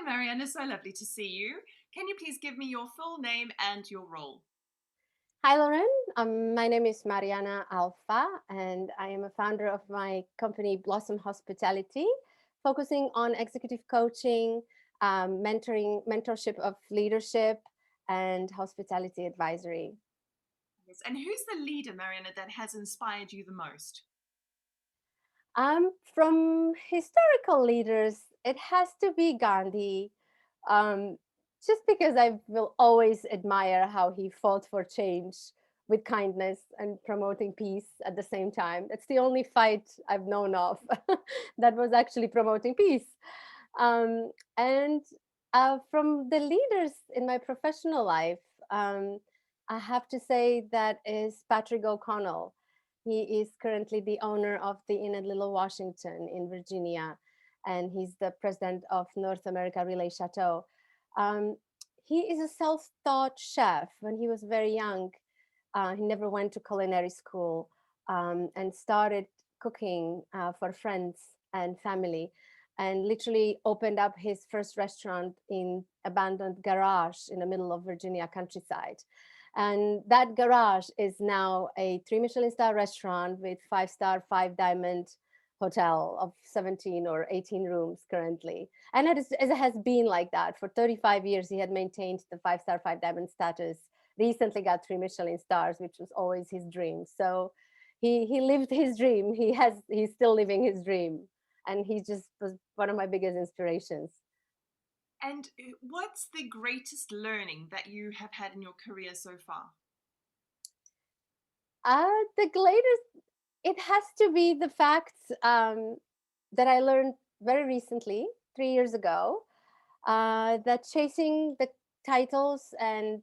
Hi, Marianna. So lovely to see you. Can you please give me your full name and your role? Hi, Lauren. My name is Marianna Alfa, and I am a founder of my company Blossom Hospitality, focusing on executive coaching, mentorship of leadership, and hospitality advisory. Yes. And who's the leader, Marianna, that has inspired you the most? From historical leaders, it has to be Gandhi, um, just because I will always admire how he fought for change with kindness and promoting peace at the same time. That's the only fight I've known of that was actually promoting peace. And From the leaders in my professional life, um, I have to say that is Patrick O'Connell. He is currently the owner of the Inn at Little Washington in Virginia, and he's the president of North America Relay Chateau. Um, he is a self-taught chef. When he was very young, he never went to culinary school and started cooking for friends and family, and literally opened up his first restaurant in abandoned garage in the middle of Virginia countryside. And that garage is now a three Michelin star restaurant with five-star, five diamond hotel of 17 or 18 rooms currently. And it has been like that for 35 years. He had maintained the five-star, five diamond status, recently got three Michelin stars, which was always his dream. So he lived his dream. He's still living his dream. And he just was one of my biggest inspirations. And what's the greatest learning that you have had in your career so far? The greatest, it has to be the fact that I learned very recently, 3 years ago, that chasing the titles and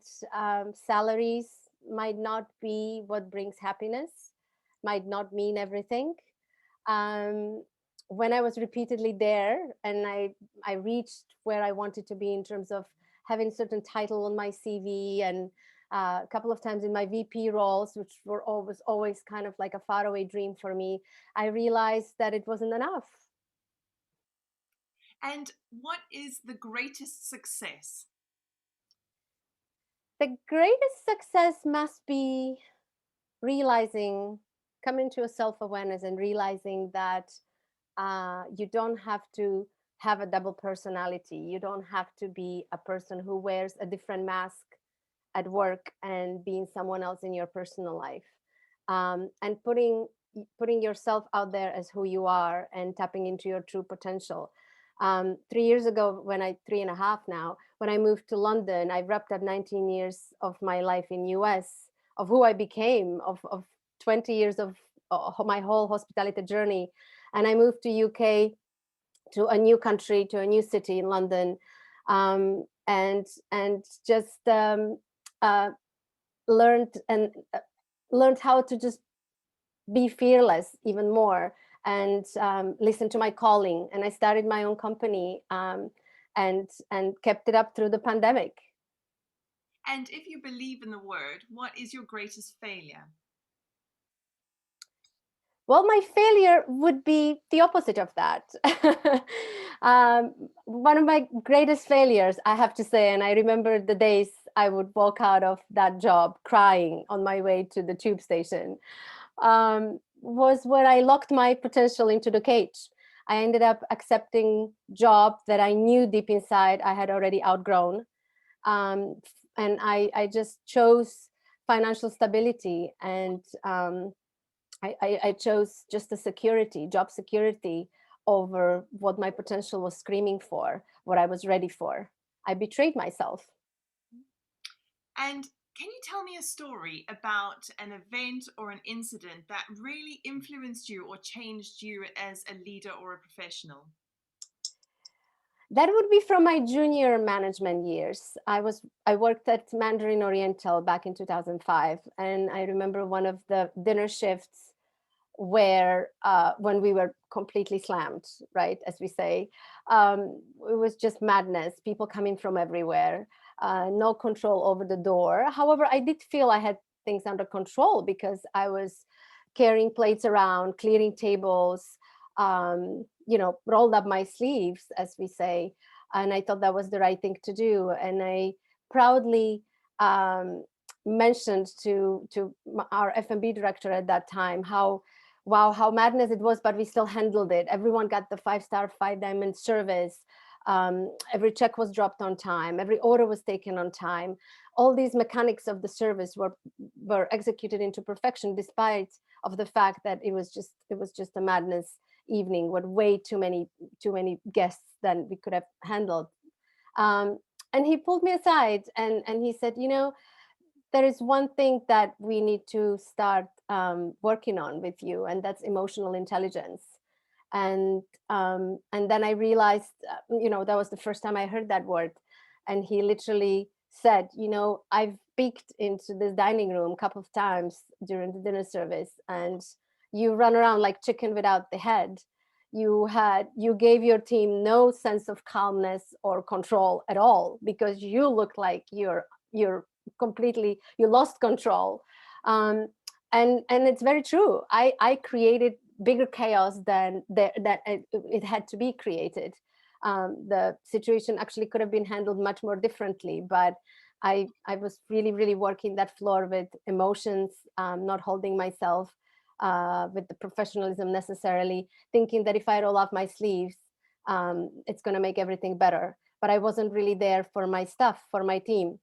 salaries might not be what brings happiness, might not mean everything. Um, when I was repeatedly there and I reached where I wanted to be in terms of having certain title on my CV and a couple of times in my VP roles, which were always kind of like a faraway dream for me, I realized that it wasn't enough. And what is the greatest success? The greatest success must be realizing, coming to a self-awareness and realizing that you don't have to have a double personality. You don't have to be a person who wears a different mask at work and being someone else in your personal life. And putting yourself out there as who you are and tapping into your true potential. 3 years ago, 3.5 now, when I moved to London, I wrapped up 19 years of my life in US, of who I became, of 20 years of my whole hospitality journey. And I moved to UK, to a new country, to a new city in London, and just uh, learned and learned how to just be fearless even more, and listen to my calling. And I started my own company, and kept it up through the pandemic. And if you believe in the word, what is your greatest failure? Well, my failure would be the opposite of that. One of my greatest failures, I have to say, and I remember the days I would walk out of that job crying on my way to the tube station, was where I locked my potential into the cage. I ended up accepting job that I knew deep inside I had already outgrown, and I just chose financial stability, and I chose just the security, job security, over what my potential was screaming for, what I was ready for. I betrayed myself. And can you tell me a story about an event or an incident that really influenced you or changed you as a leader or a professional? That would be from my junior management years. I worked at Mandarin Oriental back in 2005, and I remember one of the dinner shifts where when we were completely slammed, right, as we say, it was just madness. People coming from everywhere, no control over the door. However, I did feel I had things under control because I was carrying plates around, clearing tables, rolled up my sleeves, as we say. and I thought that was the right thing to do. And I proudly um, mentioned to our F&B director at that time how wow, how madness it was, but we still handled it. Everyone got the 5-star, 5-diamond service. Every check was dropped on time. Every order was taken on time. All these mechanics of the service were executed into perfection, despite of the fact that it was just a madness evening with way too many guests than we could have handled. Um, and he pulled me aside and he said, there is one thing that we need to start working on with you, and that's emotional intelligence. And then I realized, that was the first time I heard that word. And he literally said, I've peeked into this dining room a couple of times during the dinner service, and you run around like chicken without the head. You gave your team no sense of calmness or control at all, because you look like you're completely, you lost control. Um, and it's very true. I created bigger chaos than that it had to be created. The situation actually could have been handled much more differently, but I was really really working that floor with emotions, not holding myself with the professionalism necessarily, thinking that if I roll up my sleeves, it's going to make everything better. But I wasn't really there for my stuff, for my team.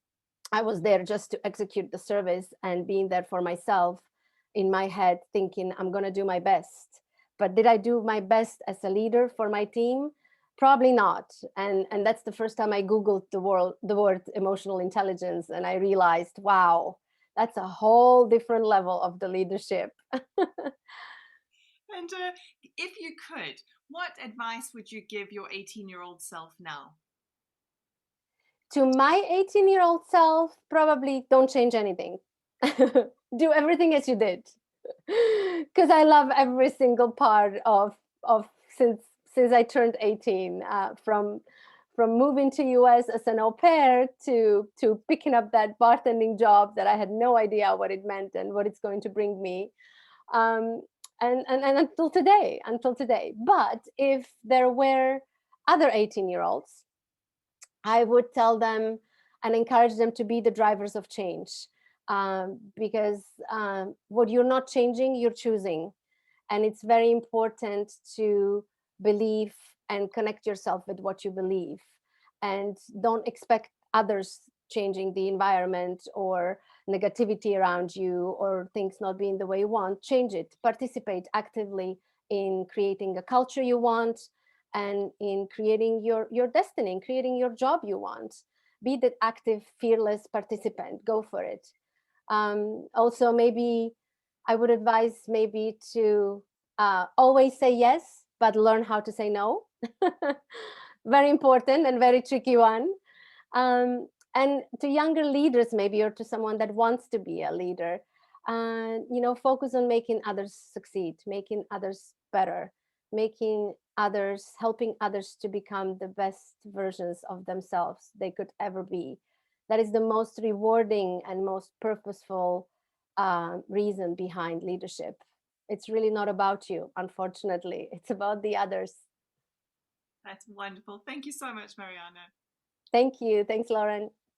I was there just to execute the service and being there for myself in my head, thinking I'm going to do my best. But did I do my best as a leader for my team? Probably not. And that's the first time I Googled the word emotional intelligence, and I realized, wow, that's a whole different level of the leadership. And if you could, what advice would you give your 18-year-old self now? To my 18-year-old self, probably don't change anything. Do everything as you did. Because I love every single part of since I turned 18, from moving to US as an au pair to picking up that bartending job that I had no idea what it meant and what it's going to bring me. Um, and until today. But if there were other 18-year-olds, I would tell them and encourage them to be the drivers of change, because what you're not changing, you're choosing. And it's very important to believe and connect yourself with what you believe. And don't expect others changing the environment or negativity around you or things not being the way you want. Change it. Participate actively in creating a culture you want and in creating your destiny, in creating your job you want. Be that active, fearless participant. Go for it. Also, maybe I would advise maybe to always say yes, but learn how to say no. Very important and very tricky one. And to younger leaders, maybe, or to someone that wants to be a leader, focus on making others succeed, making others better, helping others to become the best versions of themselves they could ever be. That is the most rewarding and most purposeful reason behind leadership. It's really not about you, unfortunately. It's about the others. That's wonderful. Thank you so much, Mariana. Thank you. Thanks, Lauren.